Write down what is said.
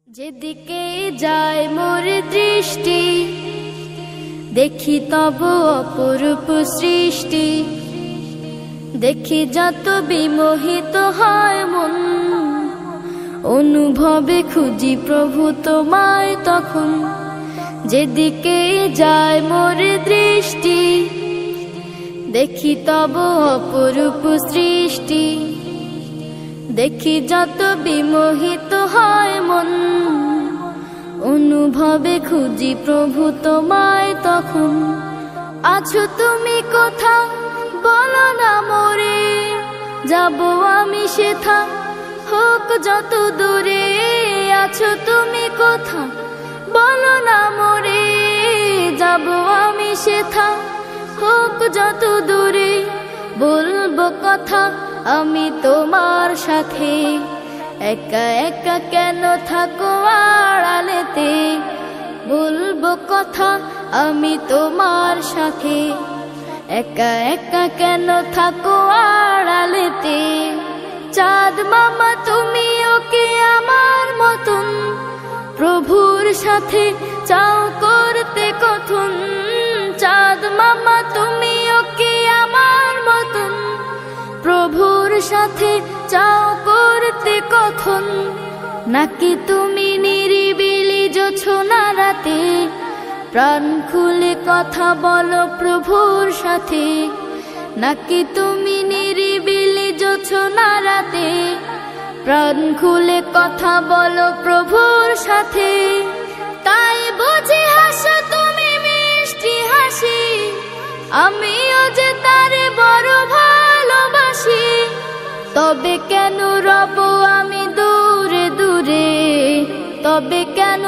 যেদিকে যায় মোর দৃষ্টি দেখি তব অপরূপ সৃষ্টি, দেখি যত বিমোহিত হয় মন, অনুভবে খুঁজি প্রভু তোমায় তখন। যেদিকে যায় মোর দৃষ্টি দেখি তব অপরূপ সৃষ্টি, দেখি যত বিমোহিত হয় মন, অনুভবে খুঁজি প্রভু তোমায় তখন। আছো তুমি কোথাও বলো না মোরে, যাব আমি সেথা হোক যত দূরে। আছো তুমি কোথাও বলো না মোরে, যাব আমি সেথা হোক যত দূরে। বলবো কথা আমি তোমার সাথে, একা একা কেন থাকো আড়ালেতে। বলবো কথা আমি তোমার সাথে, একা একা কেন থাকো আড়ালেতে। চাঁদ মামা তুমিও কি আমার মতন, প্রভুর সাথে চাও করতে কথন। চাঁদ মামা তুমিও কি আমার মতন, প্রভুর সাথে চাও করতে কথন। নাকি তুমি নিরিবিলি জোছনা রাতে, প্রাণ খুলে কথা বলো প্রভুর সাথে। নাকি তুমি নিরিবিলি জোছনা রাতে, প্রাণ খুলে কথা বলো প্রভুর সাথে। তাই বুঝি হাসো তুমি মিষ্টি হাসি, আমিও যে তারে বড় ভালোবাসি। তবে কেন রব আমি দূরে দূরে, তবে কেন